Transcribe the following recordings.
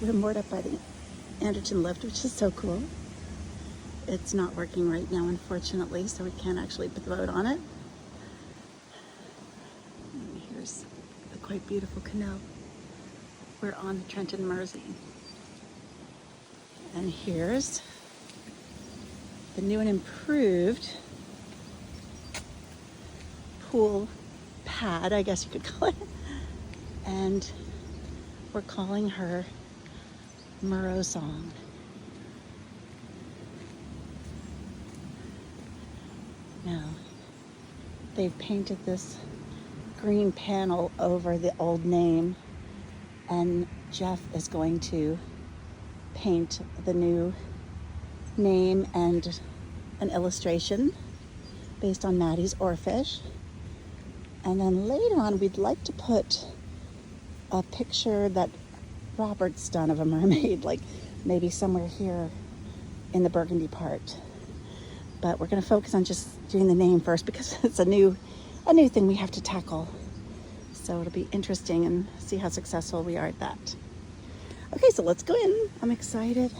We're moored up by the Anderton lift, which is so cool. It's not working right now, unfortunately, so we can't actually put the boat on it. And here's a quite beautiful canal. We're on the Trenton Mersey. And here's the new and improved pool pad, I guess you could call it. And we're calling her Merrow Song. Now, they've painted this green panel over the old name, and Geoff is going to paint the new name and an illustration based on Maddie's oarfish. And then later on, we'd like to put a picture that Robert's done of a mermaid, like maybe somewhere here in the burgundy part. But we're going to focus on just doing the name first because it's a new thing we have to tackle. So it'll be interesting and see how successful we are at that. Okay, so let's go in. I'm excited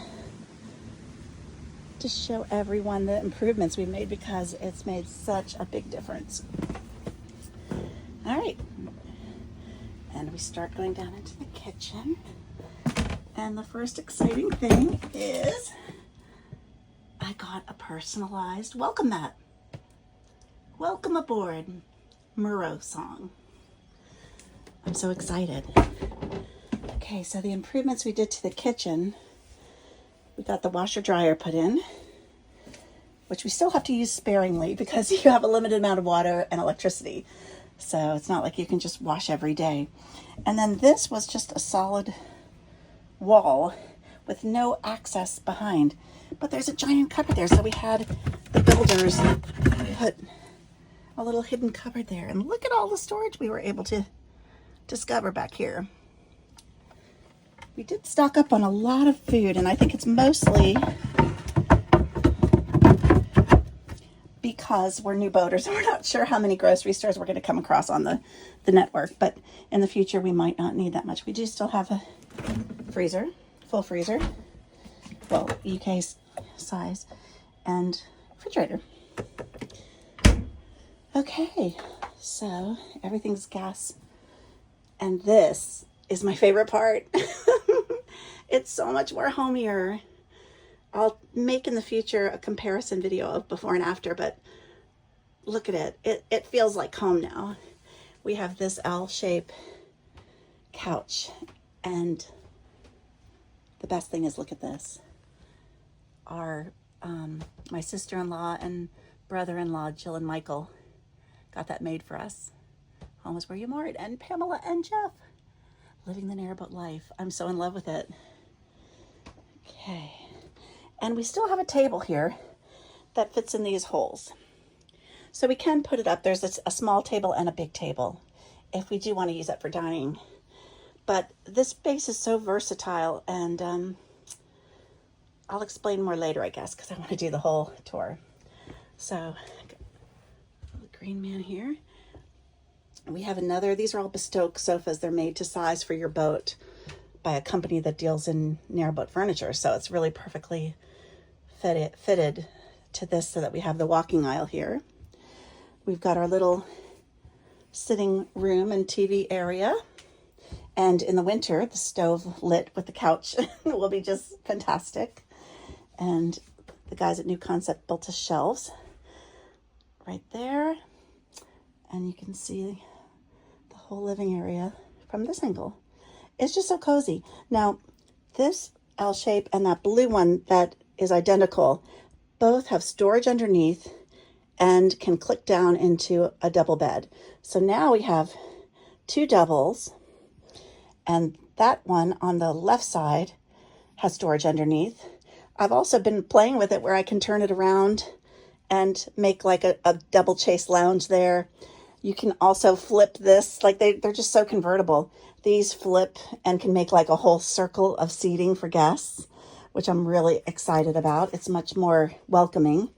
to show everyone the improvements we made because it's made such a big difference. All right, and we start going down into the kitchen. And the first exciting thing is I got a personalized welcome mat. Welcome aboard, Merrow Song. I'm so excited. Okay, so the improvements we did to the kitchen, we got the washer dryer put in, which we still have to use sparingly because you have a limited amount of water and electricity. So it's not like you can just wash every day. And then this was just a solid wall with no access behind. But there's a giant cupboard there. So we had the builders put a little hidden cupboard there. And look at all the storage we were able to discover back here. We did stock up on a lot of food, and I think it's mostly because we're new boaters and we're not sure how many grocery stores we're going to come across on the network. But in the future, we might not need that much. We do still have a freezer, full freezer, well, UK size, and refrigerator. Okay, so everything's gas. And this is my favorite part. It's so much more homier. I'll make in the future a comparison video of before and after, but look at it. It feels like home now. We have this L-shape couch, and the best thing is, look at this. My sister-in-law and brother-in-law, Jill and Michael, got that made for us. Home is where you moored, and Pamela and Geoff living the narrowboat life. I'm so in love with it. Okay, and we still have a table here that fits in these holes, so we can put it up. There's a small table and a big table if we do want to use it for dining. But this space is so versatile, and I'll explain more later, I guess, because I want to do the whole tour. So, the green man here. We have another, these are all bespoke sofas. They're made to size for your boat by a company that deals in narrowboat furniture. So it's really perfectly fitted to this so that we have the walking aisle here. We've got our little sitting room and TV area. And in the winter, the stove lit with the couch will be just fantastic. And the guys at New Concept built us shelves right there. And you can see the whole living area from this angle. It's just so cozy. Now, this L shape and that blue one that is identical, both have storage underneath and can click down into a double bed. So now we have two doubles, and that one on the left side has storage underneath. I've also been playing with it where I can turn it around and make like a double chase lounge there. You can also flip this, like they're just so convertible. These flip and can make like a whole circle of seating for guests, which I'm really excited about. It's much more welcoming.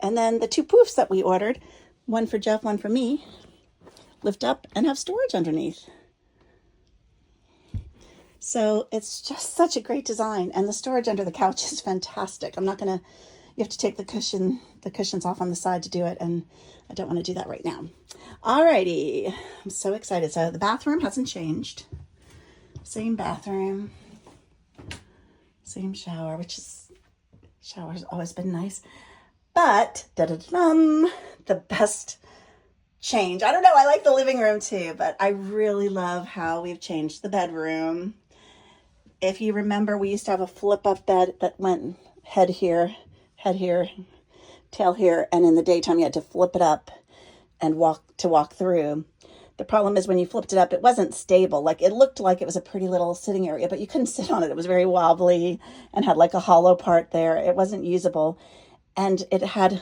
And then the two poofs that we ordered, one for Geoff, one for me, lift up and have storage underneath. So it's just such a great design, and the storage under the couch is fantastic. I'm not gonna, you have to take the cushions off on the side to do it, and I don't want to do that right now. Alrighty, I'm so excited. So the bathroom hasn't changed. Same bathroom, same shower, shower's always been nice. But the best change. I don't know, I like the living room too, but I really love how we've changed the bedroom. If you remember, we used to have a flip-up bed that went head here, tail here, and in the daytime you had to flip it up and walk through. The problem is when you flipped it up, it wasn't stable. Like, it looked like it was a pretty little sitting area, but you couldn't sit on it. It was very wobbly and had like a hollow part there. It wasn't usable. And it had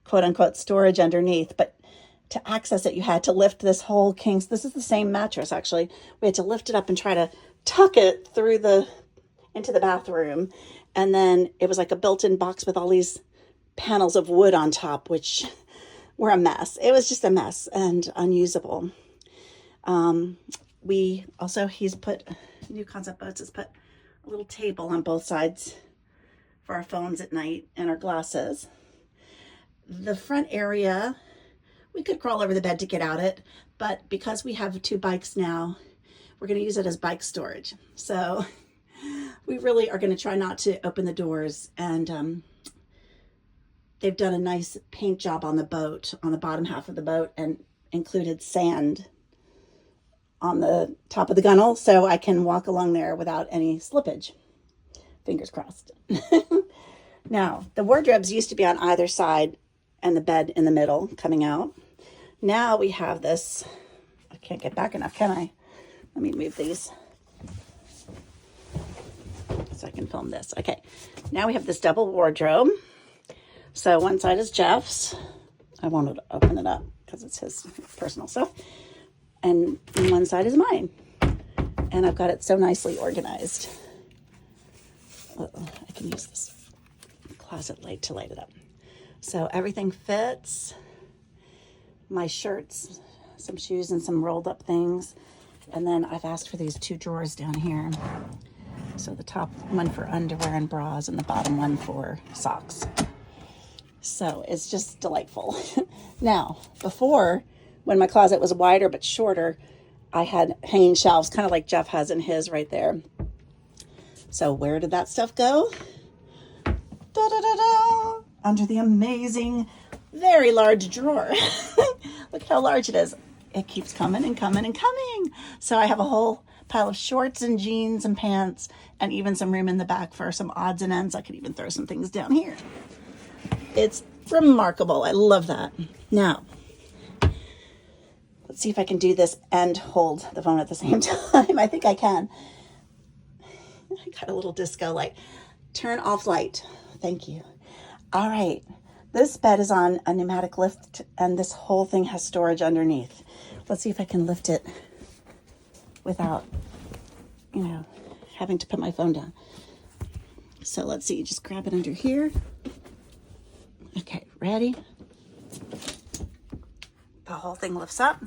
quote unquote storage underneath, but to access it, you had to lift this whole this is the same mattress actually. We had to lift it up and try to tuck it through into the bathroom. And then it was like a built-in box with all these panels of wood on top, which were a mess. It was just a mess and unusable. He's put, New Concept Boats has put a little table on both sides for our phones at night and our glasses. The front area, we could crawl over the bed to get out it, but because we have 2 bikes now, we're going to use it as bike storage. So we really are going to try not to open the doors, and they've done a nice paint job on the boat, on the bottom half of the boat, and included sand on the top of the gunnel, so I can walk along there without any slippage. Fingers crossed. Now, the wardrobes used to be on either side and the bed in the middle coming out. Now we have this, I can't get back enough, can I? Let me move these so I can film this. Okay, now we have this double wardrobe. So one side is Jeff's. I wanted to open it up because it's his personal stuff. And one side is mine. And I've got it so nicely organized. I can use this closet light to light it up. So everything fits. My shirts, some shoes, and some rolled up things. And then I've asked for these 2 drawers down here. So the top one for underwear and bras, and the bottom one for socks. So it's just delightful. Now, before, when my closet was wider but shorter, I had hanging shelves, kind of like Geoff has in his right there. So where did that stuff go? Da-da-da-da! Under the amazing, very large drawer. Look how large it is. It keeps coming and coming and coming. So I have a whole pile of shorts and jeans and pants, and even some room in the back for some odds and ends. I could even throw some things down here. It's remarkable. I love that. Now, let's see if I can do this and hold the phone at the same time. I think I can. I got a little disco light. Turn off light. Thank you. All right. This bed is on a pneumatic lift, and this whole thing has storage underneath. Let's see if I can lift it without, having to put my phone down. So let's see. Just grab it under here. Okay, ready? The whole thing lifts up.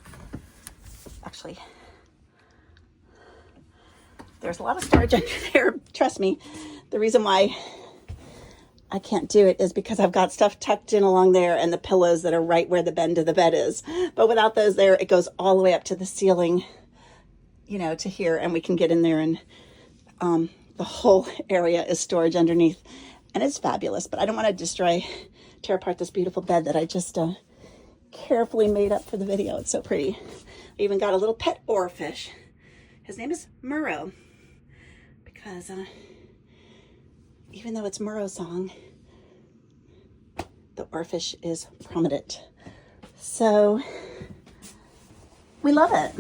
Actually, there's a lot of storage under there. Trust me. The reason why I can't do it is because I've got stuff tucked in along there and the pillows that are right where the bend of the bed is. But without those there, it goes all the way up to the ceiling, to here, and we can get in there, and the whole area is storage underneath, and it's fabulous. But I don't want to tear apart this beautiful bed that I just carefully made up for the video. It's so pretty. I even got a little pet oarfish. His name is Merrow, because even though it's Merrow Song, the oarfish is prominent. So we love it.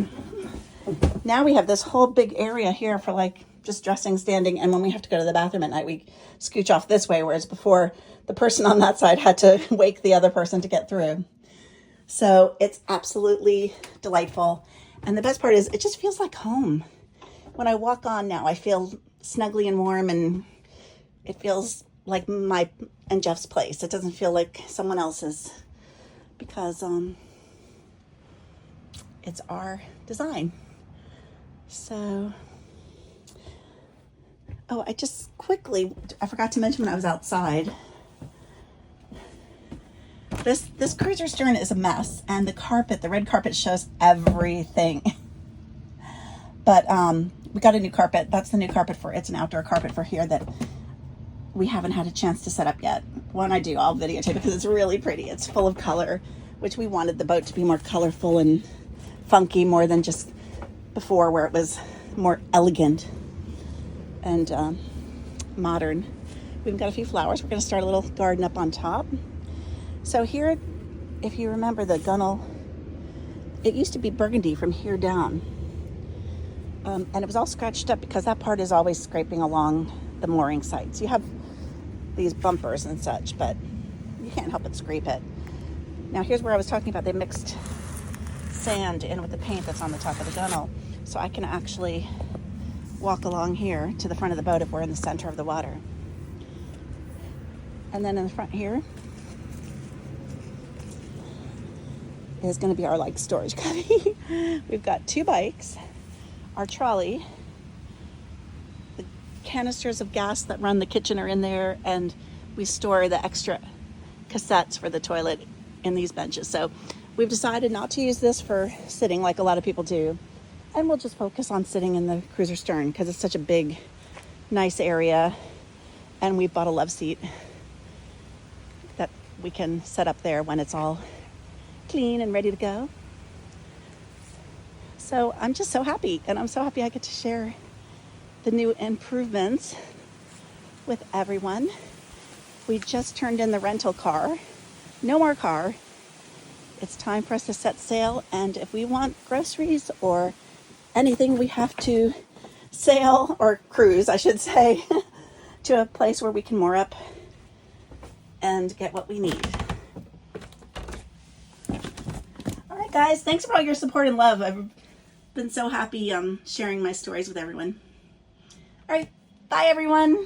Now we have this whole big area here for like just dressing, standing, and when we have to go to the bathroom at night, we scooch off this way, whereas before the person on that side had to wake the other person to get through. So it's absolutely delightful. And the best part is it just feels like home. When I walk on now, I feel snuggly and warm, and it feels like my and Jeff's place. It doesn't feel like someone else's, because it's our design. So Oh, I just quickly, I forgot to mention when I was outside. This cruiser stern is a mess, and the carpet, the red carpet, shows everything. But we got a new carpet. That's the new carpet for, it's an outdoor carpet for here that we haven't had a chance to set up yet. When I do, I'll videotape it because it's really pretty. It's full of color, which we wanted the boat to be more colorful and funky, more than just before where it was more elegant and modern. We've got a few flowers. We're going to start a little garden up on top. So here, if you remember the gunnel, it used to be burgundy from here down. And it was all scratched up because that part is always scraping along the mooring sites. You have these bumpers and such, but you can't help but scrape it. Now here's where I was talking about they mixed sand in with the paint that's on the top of the gunnel. So I can actually walk along here to the front of the boat if we're in the center of the water. And then in the front here is going to be our like storage cubby. We've got 2 bikes, our trolley, the canisters of gas that run the kitchen are in there, and we store the extra cassettes for the toilet in these benches. So we've decided not to use this for sitting like a lot of people do, and we'll just focus on sitting in the cruiser stern because it's such a big, nice area, and we bought a love seat that we can set up there when it's all clean and ready to go. So I'm just so happy, and I'm so happy I get to share the new improvements with everyone. We just turned in the rental car. No more car. It's time for us to set sail, and if we want groceries or anything, we have to sail, or cruise, I should say, to a place where we can moor up and get what we need. All right, guys, thanks for all your support and love. I've been so happy sharing my stories with everyone. All right, bye, everyone.